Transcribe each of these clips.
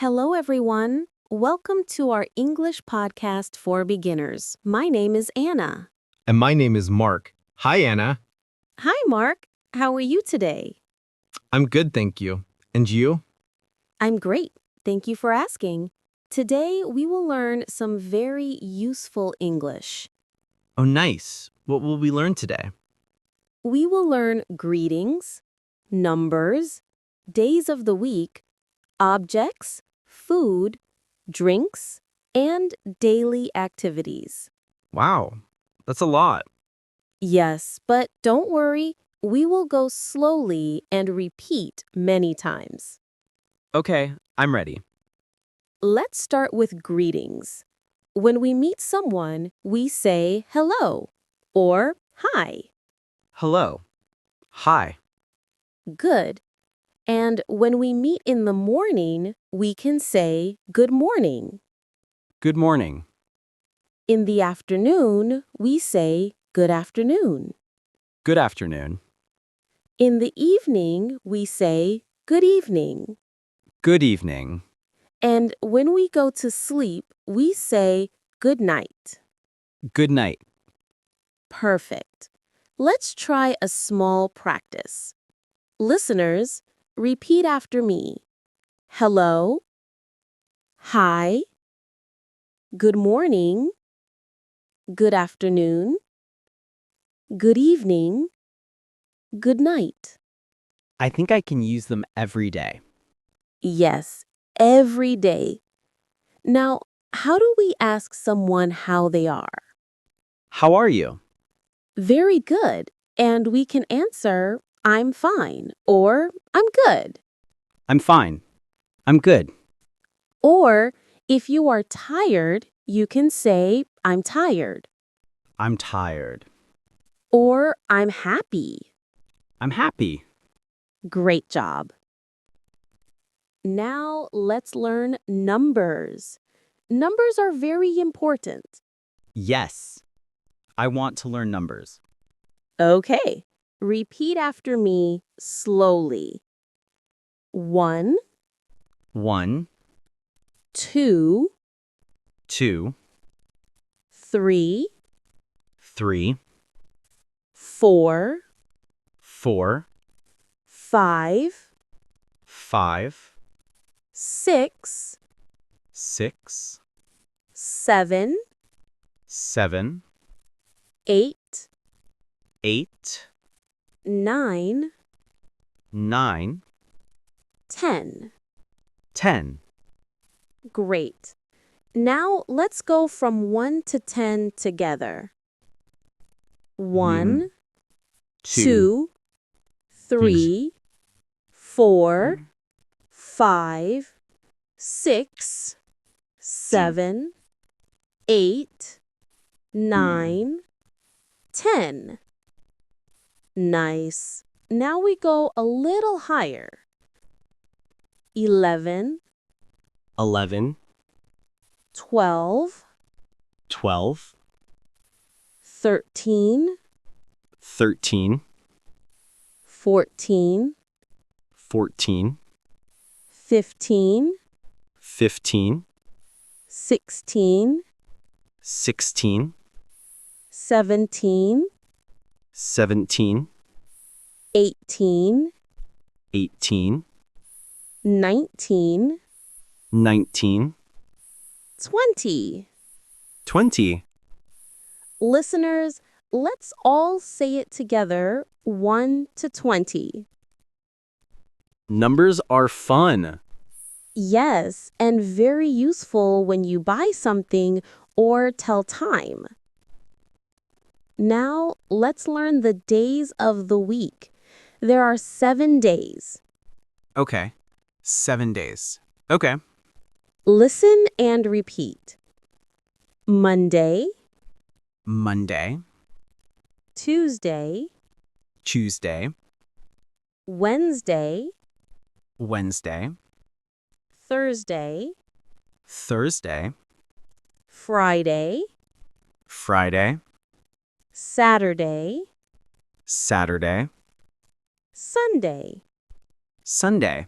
Hello, everyone. Welcome to our English podcast for beginners. My name is Anna. And my name is Mark. Hi, Anna. Hi, Mark. How are you today? I'm good, thank you. And you? I'm great. Thank you for asking. Today, we will learn some very useful English. Oh, nice. What will we learn today? We will learn greetings, numbers, days of the week, objects, food, drinks, and daily activities. Wow, that's a lot. Yes, but don't worry, we will go slowly and repeat many times. Okay, I'm ready. Let's start with greetings. When we meet someone, we say hello or hi. Hello. Hi. Good. And when we meet in the morning, we can say good morning. Good morning. In the afternoon, we say good afternoon. Good afternoon. In the evening, we say good evening. Good evening. And when we go to sleep, we say good night. Good night. Perfect. Let's try a small practice. Listeners, repeat after me. Hello. Hi. Good morning. Good afternoon. Good evening. Good night. I think I can use them every day. Yes, every day. Now, how do we ask someone how they are? How are you? Very good. And we can answer, I'm fine, or I'm good. I'm fine. I'm good. Or if you are tired, you can say, I'm tired, I'm tired. or I'm happy. I'm happy. Great job. Now let's learn numbers. Numbers are very important. Yes. I want to learn numbers. Okay, repeat after me slowly. 1, 1, 2, 2, 3, 3, 4, 4, 5, 5, 6, 6, 7, 7, 8, 8, 9, 9, 10. 10. Great. Now let's go from 1 to 10 together. 1, 2, 3, 4, 5, 6, 7, 8, 9, 10. Nice. Now we go a little higher. 11, 11, 12, 12, 13, 13, 14, 14, 15, 15, 16, 16, 17, 17, 18, 18, 19, 19, 20. 20. Listeners, let's all say it together 1 to 20. Numbers are fun. Yes, and very useful when you buy something or tell time. Now, let's learn the days of the week. There are 7 days. Okay. 7 days. Okay. Listen and repeat. Monday, Monday, Tuesday, Tuesday, Wednesday, Wednesday, Thursday, Thursday, Friday, Friday, Saturday, Saturday, Sunday. Sunday.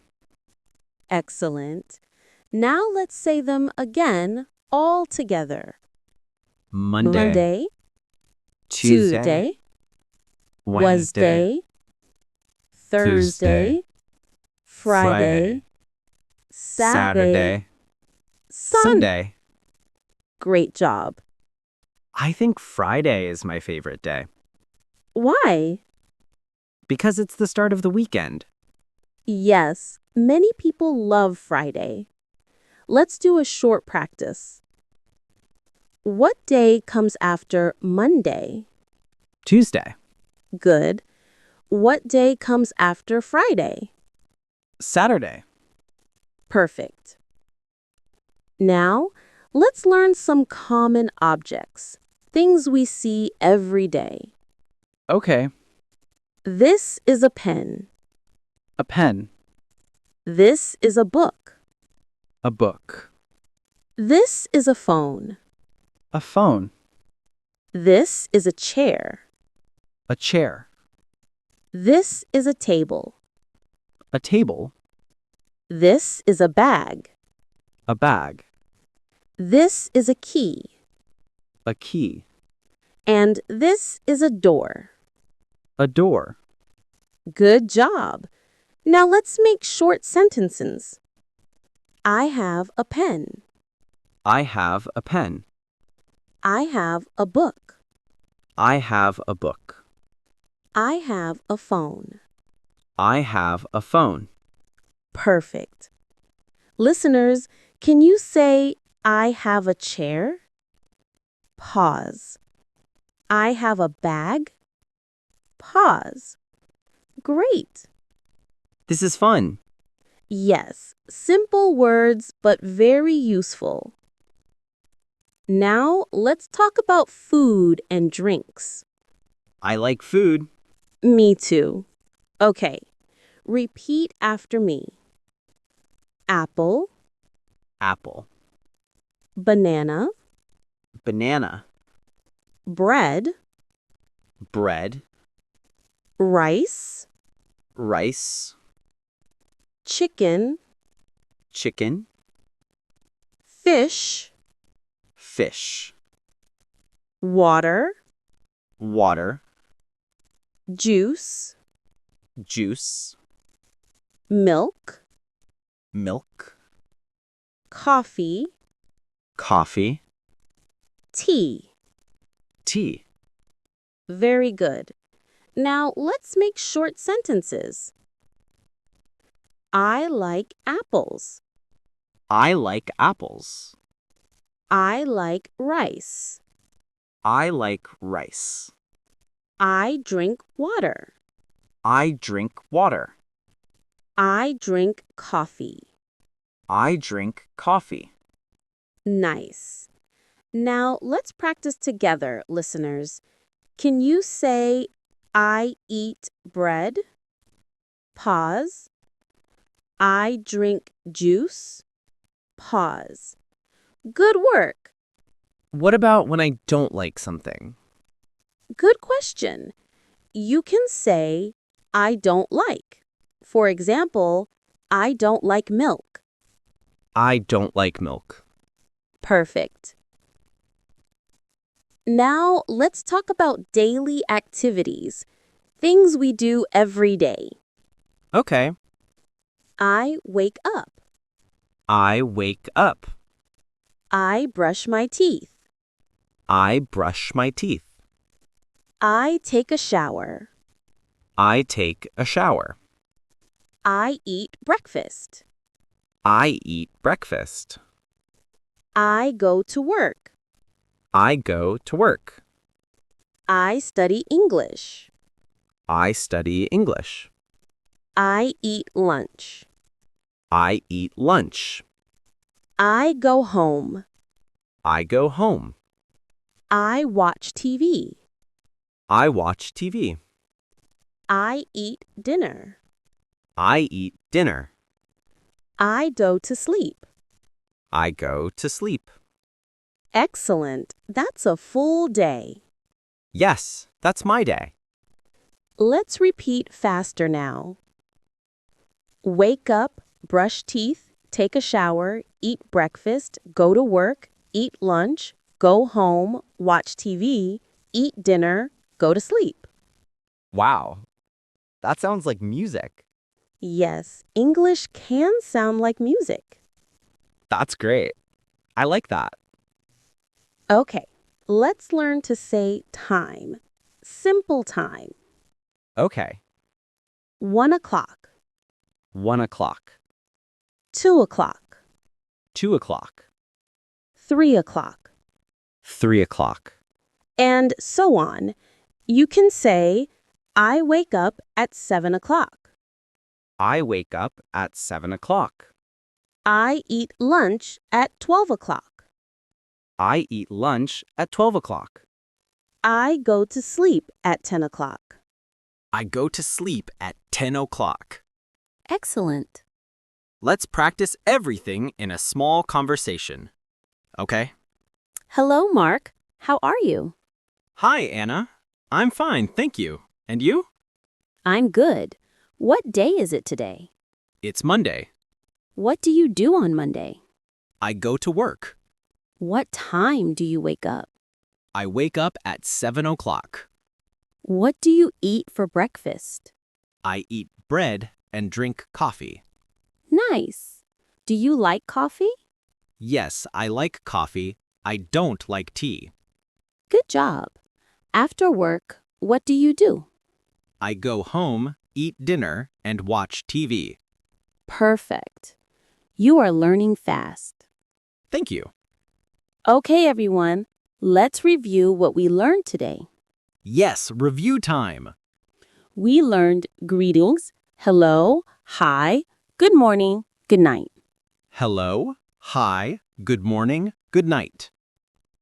Excellent. Now let's say them again all together. Monday, Monday, Tuesday, Tuesday, Wednesday, Wednesday, Thursday, Friday, Saturday, Sunday. Great job. I think Friday is my favorite day Why? because it's the start of the weekend. Yes, many people love Friday. Let's do a short practice. What day comes after Monday? Tuesday, Good. What day comes after Friday? Saturday. Perfect. Now, let's learn some common objects, things we see every day. Okay, This is a pen. a pen, This is a book. a book, This is a phone. a phone, This is a chair. a chair, This is a table. a table, This is a bag. a bag, This is a key. a key, And this is a door. a door. Good job. Now let's make short sentences. I have a pen. I have a pen. I have a book. I have a book. I have a phone. I have a phone. Perfect. Listeners, can you say, I have a chair? Pause. I have a bag? Pause. Great. This is fun. Yes, simple words, but very useful. Now, let's talk about food and drinks. I like food. Me too. Okay, repeat after me. Apple, Apple, banana, banana, bread, bread, rice, rice, chicken, chicken, fish, fish, water, water, juice, juice, milk, milk, coffee, coffee, tea. tea. Very good. Now let's make short sentences. I like apples. I like apples. I like rice. I like rice. I drink water. I drink water. I drink coffee. I drink coffee. Nice. Now let's practice together, listeners. Can you say, I eat bread? Pause. I drink juice? Pause. Good work. What about when I don't like something? Good question. You can say, I don't like. For example, I don't like milk. I don't like milk. Perfect. Now let's talk about daily activities, things we do every day. Okay. I wake up. I wake up. I brush my teeth. I brush my teeth. I take a shower. I take a shower. I eat breakfast. I eat breakfast. I go to work. I go to work. I study English. I study English. I eat lunch. I eat lunch. I go home. I go home. I watch TV. I watch TV. I eat dinner. I eat dinner. I go to sleep. I go to sleep. Excellent. That's a full day. Yes, that's my day. Let's repeat faster now. Wake up, brush teeth, take a shower, eat breakfast, go to work, eat lunch, go home, watch TV, eat dinner, go to sleep. Wow, that sounds like music. Yes, English can sound like music. That's great. I like that. Okay, let's learn to say time. Simple time. Okay. 1 o'clock, 1 o'clock, 2 o'clock, 2 o'clock, 3 o'clock, 3 o'clock. and so on. You can say, I wake up at 7 o'clock. I wake up at 7 o'clock. I eat lunch at 12 o'clock. I eat lunch at 12 o'clock. I go to sleep at 10 o'clock. I go to sleep at 10 o'clock. Excellent. Let's practice everything in a small conversation. Okay? Hello, Mark. How are you? Hi, Anna. I'm fine, thank you. And you? I'm good. What day is it today? It's Monday. What do you do on Monday? I go to work. What time do you wake up? I wake up at 7 o'clock. What do you eat for breakfast? I eat bread and drink coffee. Nice. Do you like coffee? Yes, I like coffee. I don't like tea. Good job. After work, what do you do? I go home, eat dinner, and watch TV. Perfect. You are learning fast. Thank you. Okay, everyone. Let's review what we learned today. Yes, review time. We learned greetings, hello, hi, good morning, good night. Hello, hi, good morning, good night.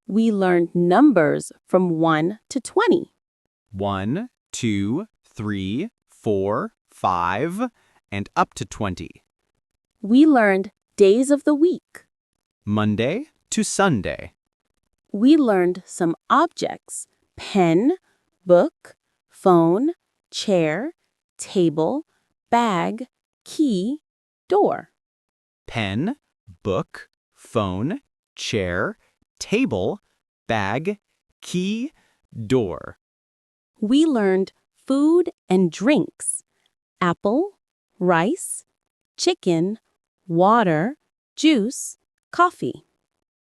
We learned numbers from 1 to 20. 1, 2, 3, 4, 5, and up to 20. We learned days of the week. Monday to Sunday. We learned some objects: pen, book, phone, chair, table, bag, key, door. Pen, book, phone, chair, table, bag, key, door. We learned food and drinks: apple, rice, chicken, water, juice, coffee.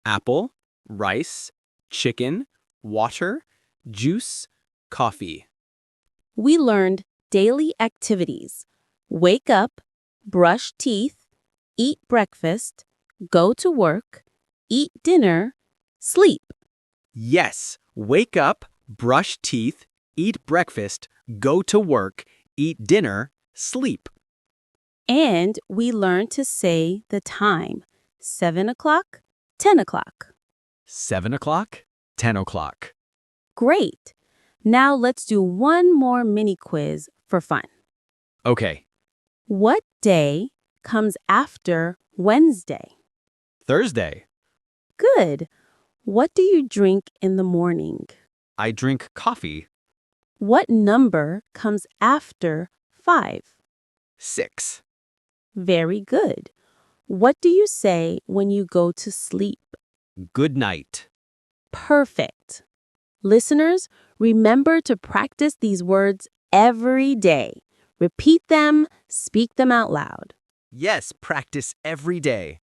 Apple, rice, chicken, water, juice, coffee. We learned daily activities: wake up, brush teeth, eat breakfast, go to work, eat dinner, sleep. Yes, wake up, brush teeth, eat breakfast, go to work, eat dinner, sleep. And we learned to say the time: 7 o'clock, 10 o'clock. 7 o'clock, 10 o'clock. Great. Now let's do one more mini quiz for fun. Okay, What day comes after Wednesday? Thursday. Good. What do you drink in the morning? I drink coffee. What number comes after 5? 6. Very good. What do you say when you go to sleep? Good night. Perfect. Listeners, remember to practice these words every day. Repeat them, speak them out loud. Yes, practice every day.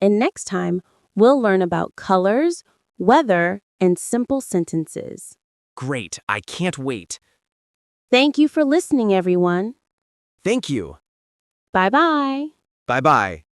And next time, we'll learn about colors, weather, and simple sentences. Great, I can't wait. Thank you for listening, everyone. Thank you. Bye-bye. Bye-bye.